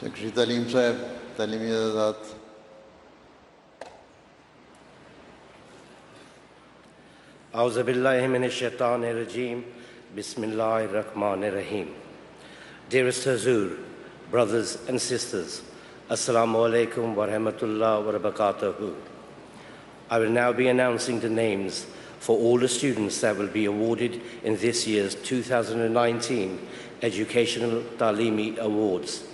Secretary Talim Sahib, Talimi Azad. A'udhu billahi minash shaitanir rajeem. Bismillahir Rahmanir Rahim. Dearest Hazur, brothers and sisters, Assalamu alaikum wa rahmatullah wa barakatuhu. I will now be announcing the names for all the students that will be awarded in this year's 2019 Educational Talimi Awards.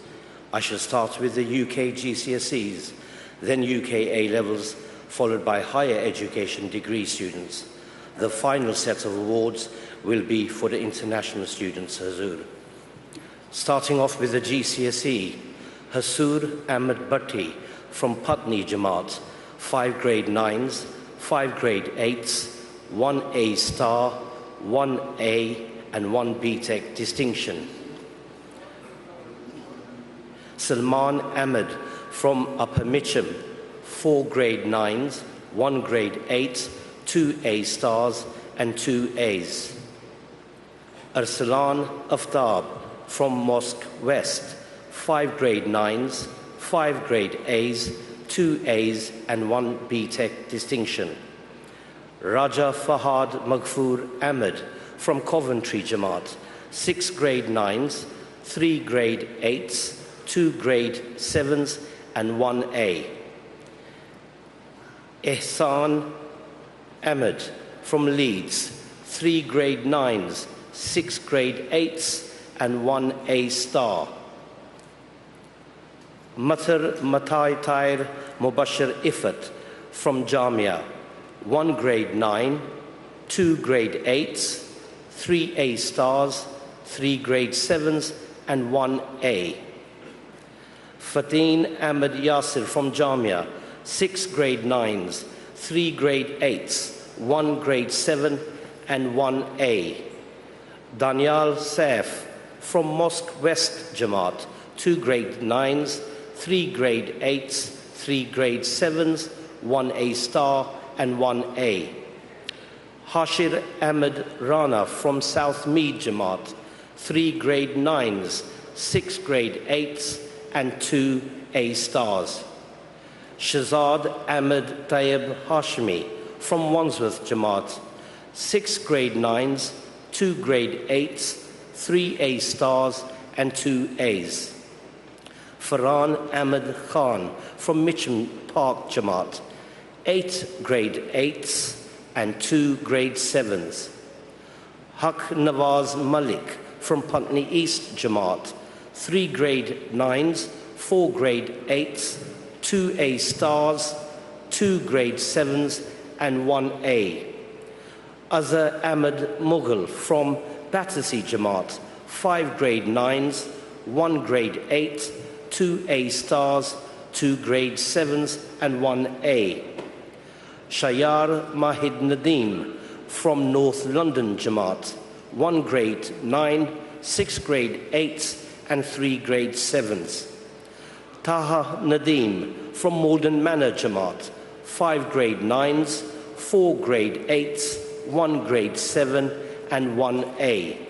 I shall start with the UK GCSEs, then UK A-levels, followed by higher education degree students. The final set of awards will be for the international students, Hazur. Starting off with the GCSE, Hasur Ahmed Bhatti from Putney Jamaat, 5 grade 9s, 5 grade 8s, 1 A star, 1 A and 1 BTEC distinction. Salman Ahmed from Upper Mitcham, 4 grade 9s, 1 grade 8, 2 A stars and 2 A's. Arsalan Aftab from Mosque West, 5 grade 9s, 5 grade A's, 2 A's and 1 BTEC distinction. Raja Fahad Maghfoor Ahmed from Coventry Jamaat, 6 grade 9s, 3 grade 8s, 2 grade 7s and 1 A. Ihsan Ahmed from Leeds, 3 grade 9s, 6 grade 8s and 1 A star. Matar Matai Tair Mubashir Ifat from Jamia, 1 grade 9, 2 grade 8s, 3 A stars, 3 grade 7s and 1 A. Fatin Ahmed Yasir from Jamia, 6 grade 9s, 3 grade 8s, 1 grade 7 and 1 A. Daniel Saif from Mosque West Jamaat, 2 grade 9s, 3 grade 8s, 3 grade 7s, 1 A star and 1 A. Hashir Ahmed Rana from South Mead Jamaat, 3 grade 9s, 6 grade 8s and 2 A stars. Shazad Ahmed Tayyib Hashmi from Wandsworth Jamaat, 6 grade 9s, 2 grade 8s, 3 A stars and 2 A's. Farhan Ahmed Khan from Mitcham Park Jamaat, 8 grade 8s and 2 grade 7s. Haq Nawaz Malik from Putney East Jamaat, 3 grade 9s, 4 grade 8s, 2 A stars, 2 grade 7s and 1 A. Azhar Ahmed Mughal from Battersea Jamaat, 5 grade 9s, 1 grade 8, 2 A stars, 2 grade 7s and 1 A. Shayar Mahid Nadeem from North London Jamaat, 1 grade 9, 6 grade 8s and 3 grade 7s. Taha Nadeem from Malden Manor Jamaat, 5 grade 9s, 4 grade 8s, 1 grade 7 and 1 A.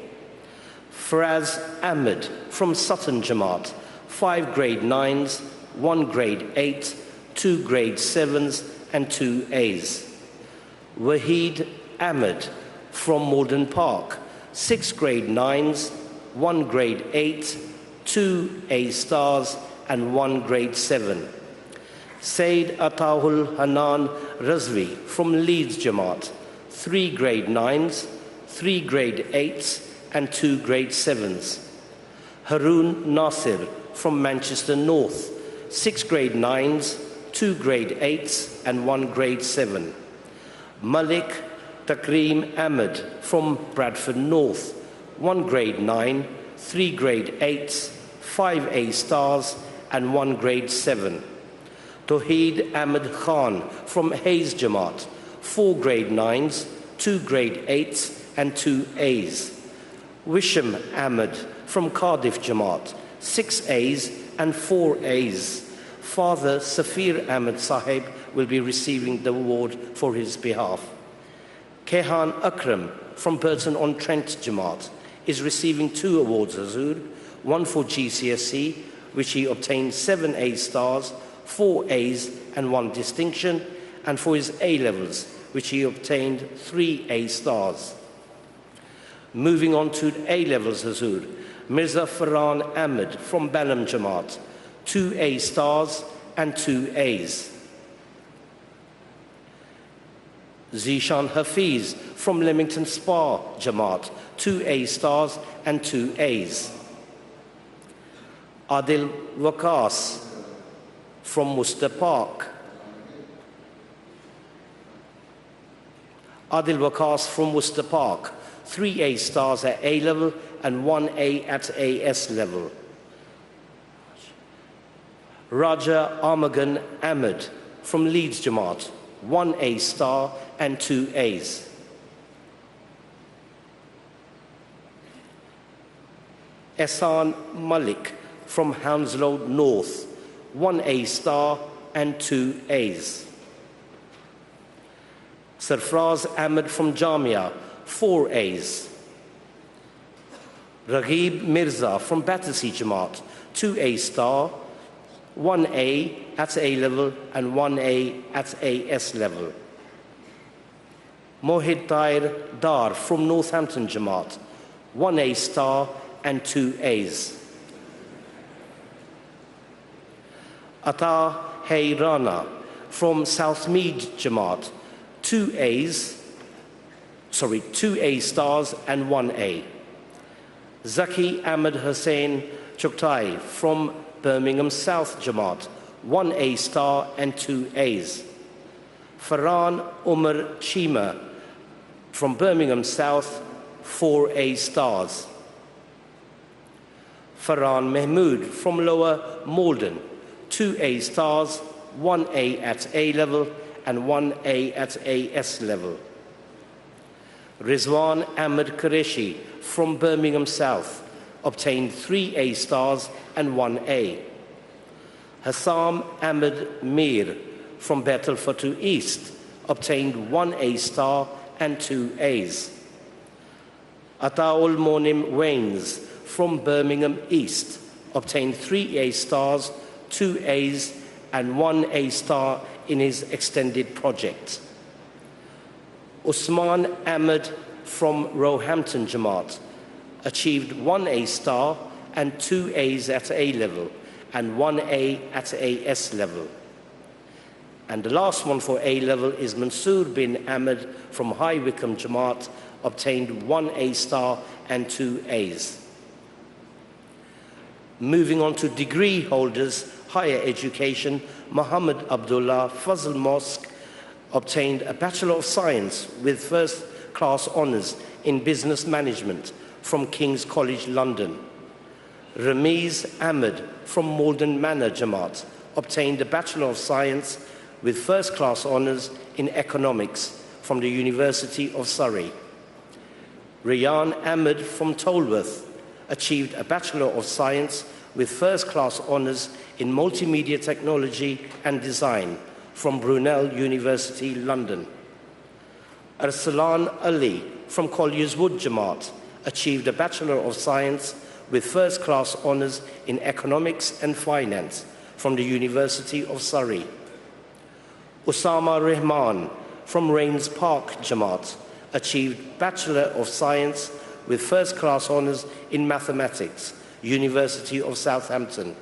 Faraz Ahmed from Sutton Jamaat, 5 grade 9s, 1 grade 8, 2 grade 7s and 2 A's. Wahid Ahmed from Malden Park, 6 grade 9s, 1 grade 8, 2 A stars and 1 grade 7. Said Atahul Hanan Razvi from Leeds Jamaat, 3 grade 9s, 3 grade 8s and 2 grade 7s. Haroon Nasir from Manchester North, 6 grade 9s, 2 grade 8s and 1 grade 7. Malik Takreem Ahmed from Bradford North, 1 grade 9, 3 grade 8s, 5 A stars and 1 grade 7. Tawheed Ahmed Khan from Hayes Jamaat, 4 grade 9s, 2 grade 8s and 2 A's. Wisham Ahmed from Cardiff Jamaat, 6 A's and 4 A's. Father Safir Ahmed Sahib will be receiving the award for his behalf. Kehan Akram from Burton-on-Trent Jamaat is receiving 2 awards, Hazur, one for GCSE, which he obtained 7 A stars, 4 A's and 1 distinction, and for his A-levels, which he obtained 3 A stars. Moving on to A-levels, Hazur, Mirza Farhan Ahmed from Balam Jamaat, 2 A stars and 2 A's. Zishan Hafiz from Leamington Spa Jamaat, 2 A stars and 2 A's. Adil Waqas from Worcester Park. Adil Waqas from Worcester Park, 3 A stars at A level and 1 A at AS level. Raja Armagan Ahmed from Leeds Jamaat, 1 A star and 2 A's. Ehsan Malik from Hounslow North, 1 A star and 2 A's. Sarfraz Ahmed from Jamia, 4 A's. Raghib Mirza from Battersea Jamaat, 2 A star, 1 A at A level and 1 A at AS level. Mohid Tair Dar from Northampton Jamaat, 1 A star and 2 A's. Ata Hayrana from South Mead Jamaat, 2 A stars and 1 A. Zaki Ahmed Hussain Chuktai from Birmingham South Jamaat, 1 A star and 2 A's. Farhan Umar Chima from Birmingham South, 4 A stars. Farhan Mahmood from Lower Malden, 2 A stars, 1 A at A level and 1 A at AS level. Rizwan Ahmed Qureshi from Birmingham South obtained 3 A stars and 1 A. Hassam Ahmed Mir from Battleford East obtained 1 A star and 2 A's. Ataul Monim Wains from Birmingham East obtained 3 A stars, 2 A's and 1 A star in his extended project. Usman Ahmed from Roehampton Jamaat achieved 1 A star and 2 A's at A level and 1 A at AS level. And the last one for A level is Mansoor bin Ahmed from High Wycombe Jamaat, obtained 1 A star and 2 A's. Moving on to degree holders, higher education, Muhammad Abdullah Fazl Mosque obtained a Bachelor of Science with first class honours in business management from King's College London. Ramiz Ahmed from Malden Manor Jamaat obtained a Bachelor of Science with first class honours in economics from the University of Surrey. Rayan Ahmed from Tolworth achieved a Bachelor of Science with first class honours in multimedia technology and design from Brunel University, London. Arsalan Ali from Collier's Wood Jamaat achieved a Bachelor of Science with first class honours in economics and finance from the University of Surrey. Usama Rehman from Rains Park Jamaat achieved Bachelor of Science with first class honours in mathematics, University of Southampton.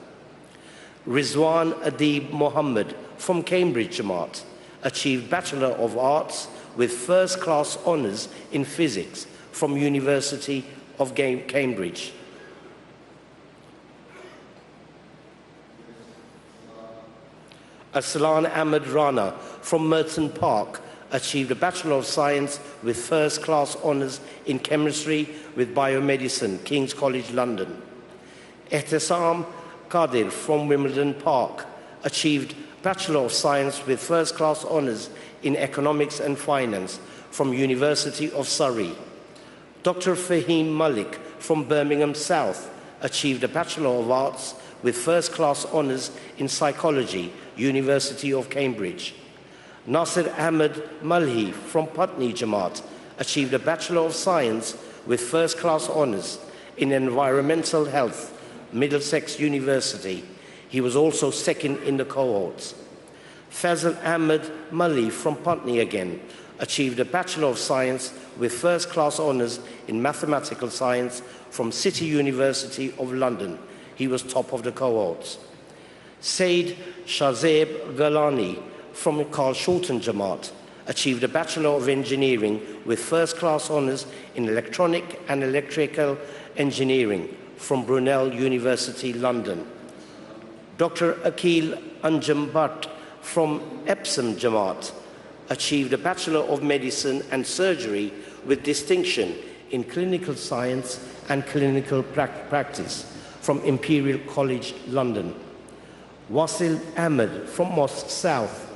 Rizwan Adib Mohammed from Cambridge Jamaat achieved Bachelor of Arts with first class honours in physics from University of Cambridge. Aslan Ahmed Rana from Merton Park achieved a Bachelor of Science with first class honours in chemistry with biomedicine, King's College London. Ehtisam Qadir from Wimbledon Park achieved Bachelor of Science with first class honours in economics and finance from University of Surrey. Dr. Fahim Malik from Birmingham South achieved a Bachelor of Arts with first class honours in psychology, University of Cambridge. Nasir Ahmed Malhi from Putney Jamaat achieved a Bachelor of Science with first class honours in environmental health Middlesex University. He was also second in the cohorts. Fazal Ahmed Mali from Putney again achieved a Bachelor of Science with first-class honours in Mathematical Science from City University of London. He was top of the cohorts. Said Shazeb Galani from Carl Shorten Jamaat achieved a Bachelor of Engineering with first-class honours in Electronic and Electrical Engineering from Brunel University, London. Dr. Akil Anjum Bhatt from Epsom Jamaat achieved a Bachelor of Medicine and Surgery with distinction in Clinical Science and Clinical Practice from Imperial College, London. Wasil Ahmed from Mosque South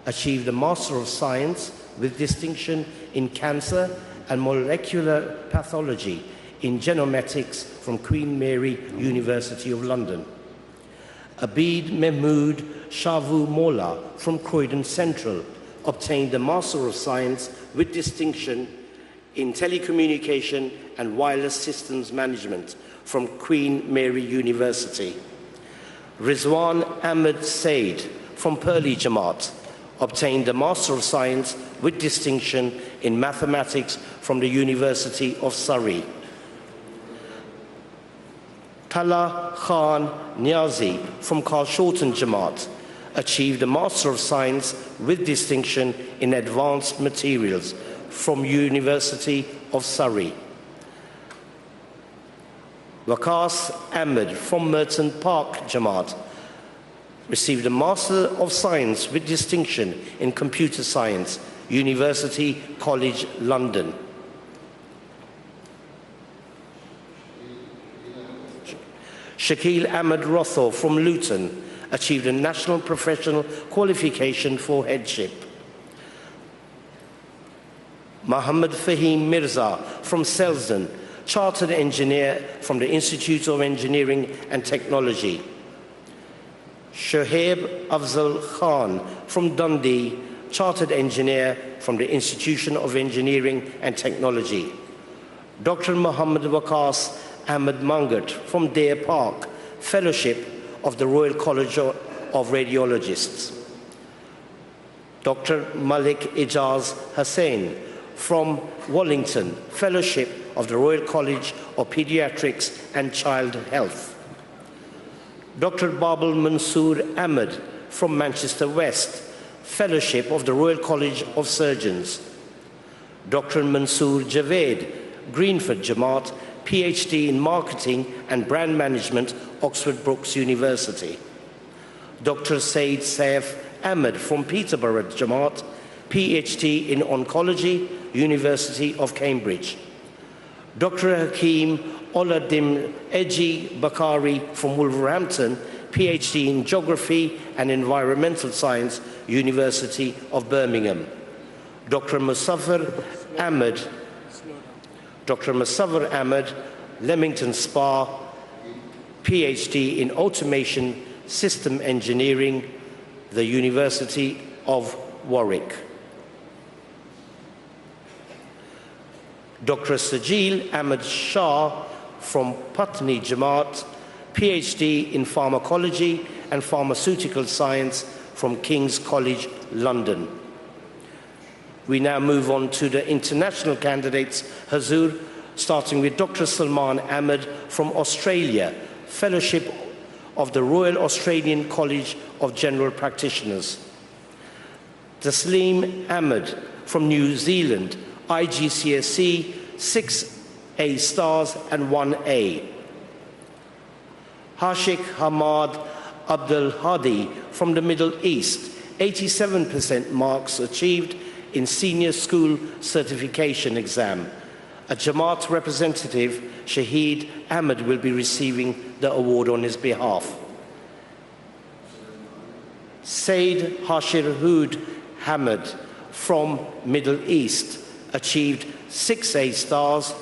achieved a Master of Science with distinction in Cancer and Molecular Pathology in Genomatics from Queen Mary University of London. Abid Mehmood Shavu Mola from Croydon Central obtained a Master of Science with distinction in Telecommunication and Wireless Systems Management from Queen Mary University. Rizwan Ahmed Said from Purley Jamaat obtained a Master of Science with distinction in Mathematics from the University of Surrey. Tala Khan Niazi from Carl Shorten Jamaat achieved a Master of Science with distinction in Advanced Materials from University of Surrey. Waqas Ahmed from Merton Park Jamaat received a Master of Science with distinction in Computer Science, University College London. Shakil Ahmed Rotho from Luton achieved a National Professional Qualification for Headship. Mohammad Fahim Mirza from Selsdon, Chartered Engineer from the Institute of Engineering and Technology. Shoaib Afzal Khan from Dundee, Chartered Engineer from the Institution of Engineering and Technology. Dr. Muhammad Waqas Ahmed Mangat from Deer Park, Fellowship of the Royal College of Radiologists. Dr. Malik Ijaz Hussain from Wallington, Fellowship of the Royal College of Pediatrics and Child Health. Dr. Babul Mansoor Ahmed from Manchester West, Fellowship of the Royal College of Surgeons. Dr. Mansoor Javed, Greenford Jamaat, PhD in Marketing and Brand Management, Oxford Brookes University. Dr. Said Saif Ahmed from Peterborough Jamaat, PhD in Oncology, University of Cambridge. Dr. Hakeem Oladim Eji Bakari from Wolverhampton, PhD in Geography and Environmental Science, University of Birmingham. Dr. Musaffar Ahmed, Leamington Spa, PhD in Automation System Engineering, the University of Warwick. Dr. Sajil Ahmed Shah from Putney Jamaat, PhD in Pharmacology and Pharmaceutical Science from King's College, London. We now move on to the international candidates, Hazur, starting with Dr. Salman Ahmed from Australia, Fellowship of the Royal Australian College of General Practitioners. Tasleem Ahmed from New Zealand, IGCSE, 6 A stars and 1 A. Hashik Hamad Abdul Hadi from the Middle East, 87% marks achieved in Senior School Certification Exam. A Jamaat representative, Shahid Ahmed, will be receiving the award on his behalf. Said Hashir Hood Hamid from Middle East achieved 6 A stars,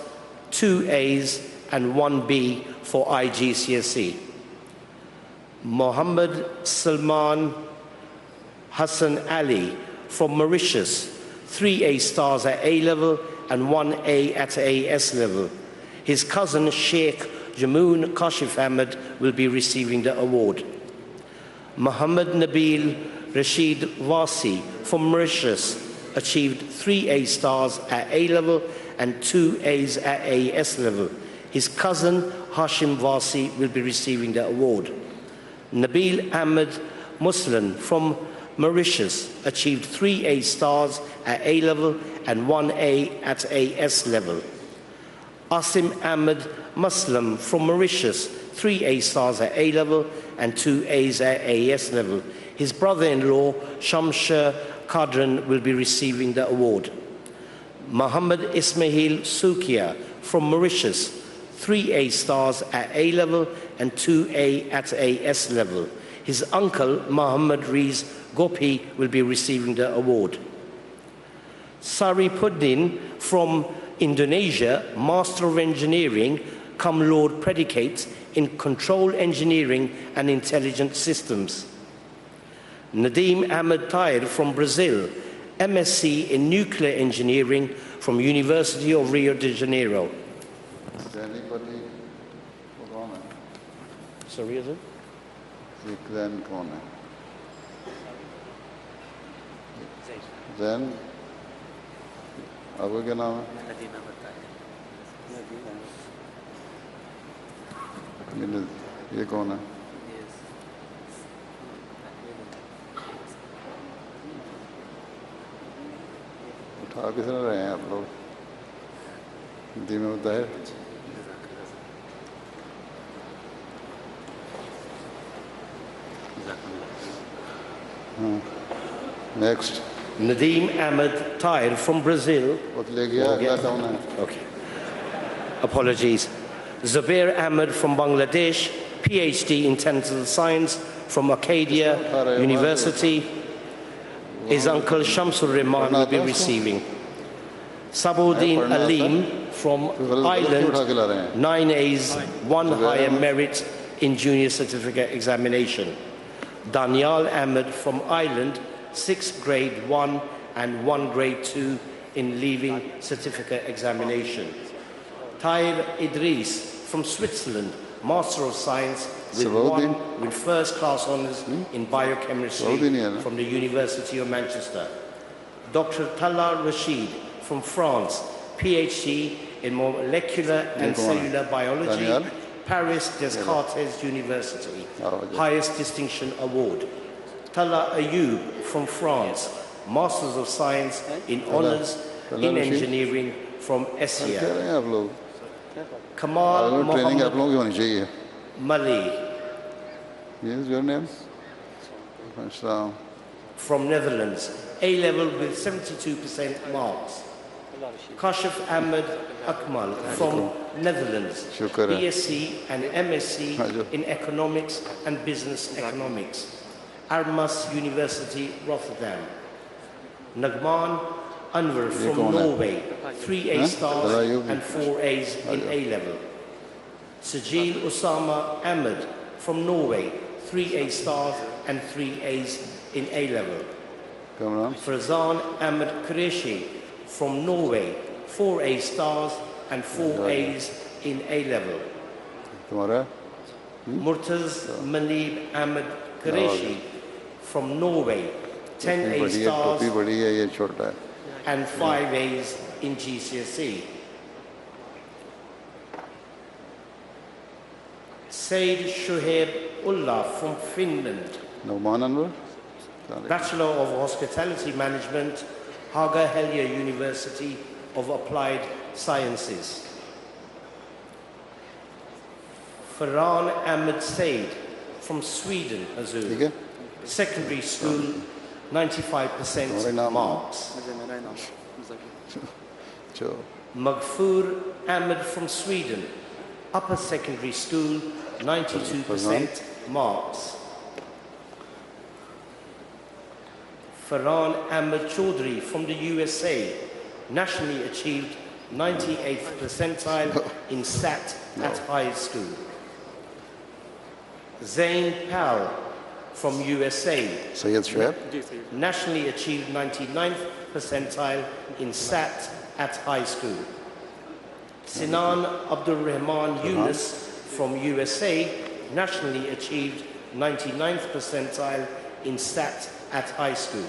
2 A's and 1 B for IGCSE. Mohammed Salman Hassan Ali from Mauritius, 3 A stars at A level and 1 A at AS level. His cousin Sheikh Jamoon Kashif Ahmed will be receiving the award. Muhammad Nabil Rashid Wasi from Mauritius achieved 3 A stars at A level and 2 A's at AS level. His cousin Hashim Wasi will be receiving the award. Nabil Ahmed Muslim from Mauritius achieved 3 A stars at A level and 1 A at AS level. Asim Ahmed Muslim from Mauritius, 3 A stars at A level and 2 A's at AS level. His brother-in-law, Shamsher Kadran, will be receiving the award. Muhammad Ismail Sukia from Mauritius, 3 A stars at A level and 2 A at AS level. His uncle, Muhammad Riz Gopi, will be receiving the award. Saripuddin from Indonesia, Master of Engineering, cum laude predicate in Control Engineering and Intelligent Systems. Nadim Ahmed Tahir from Brazil, MSc in Nuclear Engineering from University of Rio de Janeiro. Sorry, is it? Then, आपका क्या नाम है? ये कौन है? उठा किस रहे हैं आप लोग? धीमे होता है? Next. Nadim Ahmed Tahir from Brazil. Okay. Apologies. Zubair Ahmed from Bangladesh, PhD in Technical Science from Acadia University. His uncle Shamsul Rahman will be receiving. Sabuddin Alim from Ireland, 9 A's, 1 higher merit in junior certificate examination. Daniel Ahmed from Ireland, 6th grade 1 and 1 grade 2 in leaving certificate examination. Tahir Idris from Switzerland, Master of Science with first class honours in biochemistry from the University of Manchester. Dr. Talal Rashid from France, PhD in molecular and cellular biology, Paris Descartes University, highest distinction award. Tala Ayoub from France, Masters of Science in Honours in Engineering from ESIA. Kamal Mohammed Mali. Yes, your name? From Netherlands, A level with 72% marks. Kashif Ahmed Akmal from Netherlands, BSc and MSc in Economics and Business Economics. Armas University, Rotterdam. Nagman Anwar from Norway, 3 A stars and 4 A's in A level. Sajil Osama Ahmed from Norway, 3 A stars and 3 A's in A level. Farzan Ahmed Qureshi from Norway, 4 A stars and 4 A's in A level. Murtaz Manib Ahmed Qureshi from Norway, 10 A stars and 5 A's in GCSE. Said Shoaib Ullah from Finland, Bachelor of Hospitality Management, Haga Helia University of Applied Sciences. Farhan Ahmed Said from Sweden, Azul. Secondary school, 95% marks. Maghfur Ahmed from Sweden, upper secondary school, 92% marks. Farhan Ahmed Chaudhry from the USA, nationally achieved 98th percentile in SAT at high school. Zain Pal from USA, nationally achieved 99th percentile in SAT at high school. Sinan Abdul Rahman Yunus from USA, nationally achieved 99th percentile in SAT at high school.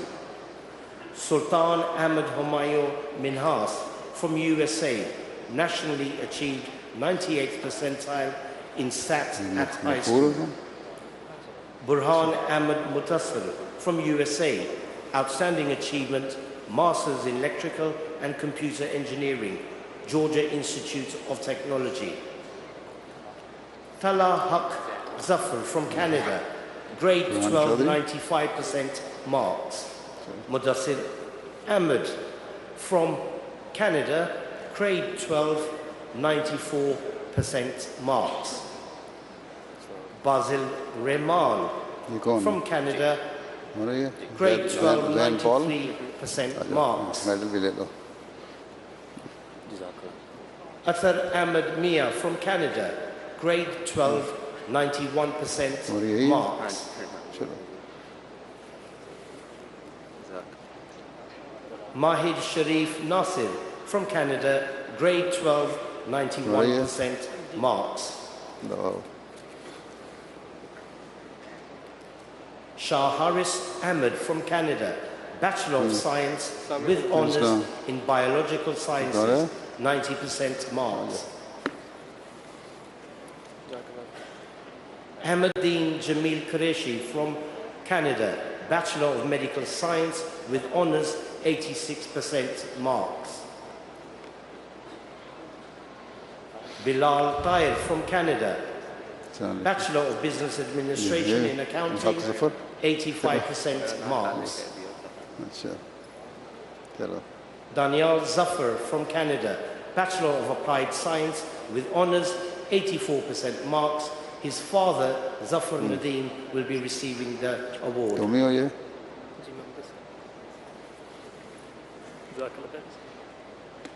Sultan Ahmed Humayun Minhas from USA, nationally achieved 98th percentile in SAT at high school. Burhan Ahmed Mutassil from USA, outstanding achievement, Masters in Electrical and Computer Engineering, Georgia Institute of Technology. Tala Haq Zafar from Canada, grade 12, 95% marks. Mudassir Ahmed from Canada, grade 12, 94% marks. Basil Rehman from Canada, grade 12, 93% marks. Athar Ahmed Mia from Canada, grade 12, 91% marks. Mahid Sharif Nasir from Canada, grade 12, 91% marks. Shah Haris Ahmed from Canada, Bachelor of Science with honours in Biological Sciences, 90% marks. Ahmeddin Jamil Qureshi from Canada, Bachelor of Medical Science with honours, 86% marks. Bilal Tahir from Canada, Bachelor of Business Administration in Accounting, 85% marks. Daniel Zafar from Canada, Bachelor of Applied Science with honours, 84% marks. His father, Zafar Nadeem, will be receiving the award.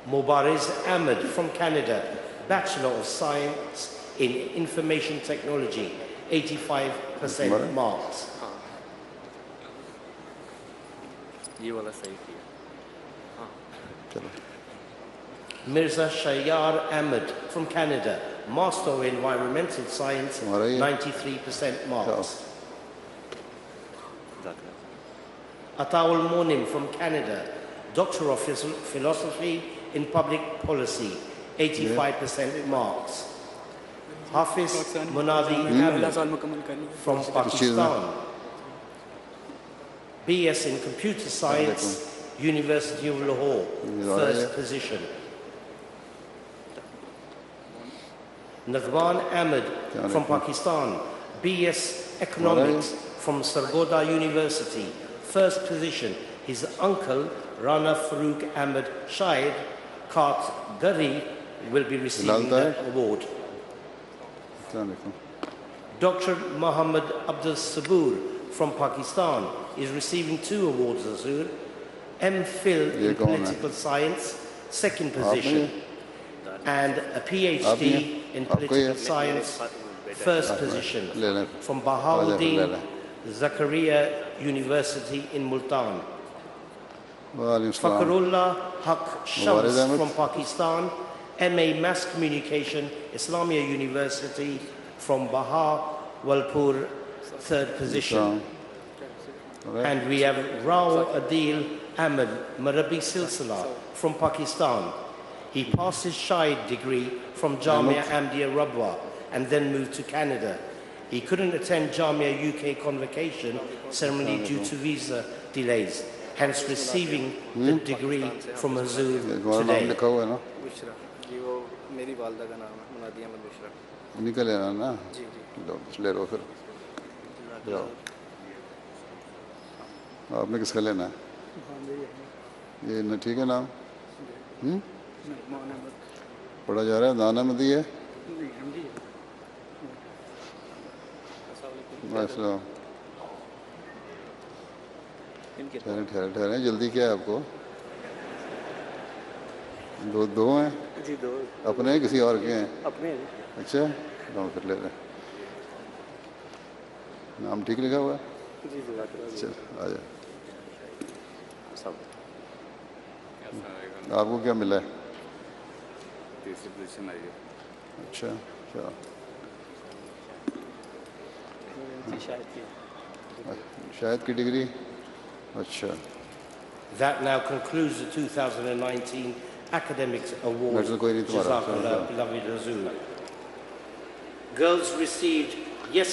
Mubariz Ahmed from Canada, Bachelor of Science in Information Technology, 85% marks. Mirza Shayar Ahmed from Canada, Master of Environmental Science, 93% marks. Ataul Monim from Canada, Doctor of Philosophy in Public Policy, 85% marks. Hafiz Munadi Ahmed from Pakistan, BS in Computer Science, University of Lahore, first position. Nadwan Ahmed from Pakistan, BS Economics from Sargodha University, first position. His uncle, Rana Farooq Ahmed Shahid Khat Gari, will be receiving the award. Dr. Muhammad Abdul Sabur from Pakistan is receiving 2 awards, Azur. MPhil in Political Science, second position. And a PhD in Political Science, first position. From Bahauddin Zakaria University in Multan. Fakrullah Haq Shams from Pakistan, MA Mass Communication, Islamia University from Bahawalpur, third position. And we have Rao Adil Ahmed Marabi Silsila from Pakistan. He passed his Shahid degree from Jamia Ahmadiyya Rabwa and then moved to Canada. He couldn't attend Jamia UK convocation ceremony due to visa delays, hence receiving the degree from Hazur today. आपने किसका लेना है? ये न ठीक है नाम? पढ़ा जा रहा है, दाना में दी है? ठहरे जल्दी क्या है आपको? दो हैं? जी दो। अपने हैं किसी और के हैं? अपने हैं। अच्छा, फिर ले रहे। नाम ठीक लिखा हुआ है? जी जी। चल आ जाए। आपको क्या मिला है? तीसरी पोजीशन आई है। अच्छा, शायद की डिग्री, अच्छा। That now concludes the 2019 Academics Award. Medal कोई नहीं तुम्हारा, Jazakallah, beloved Razul. Girls received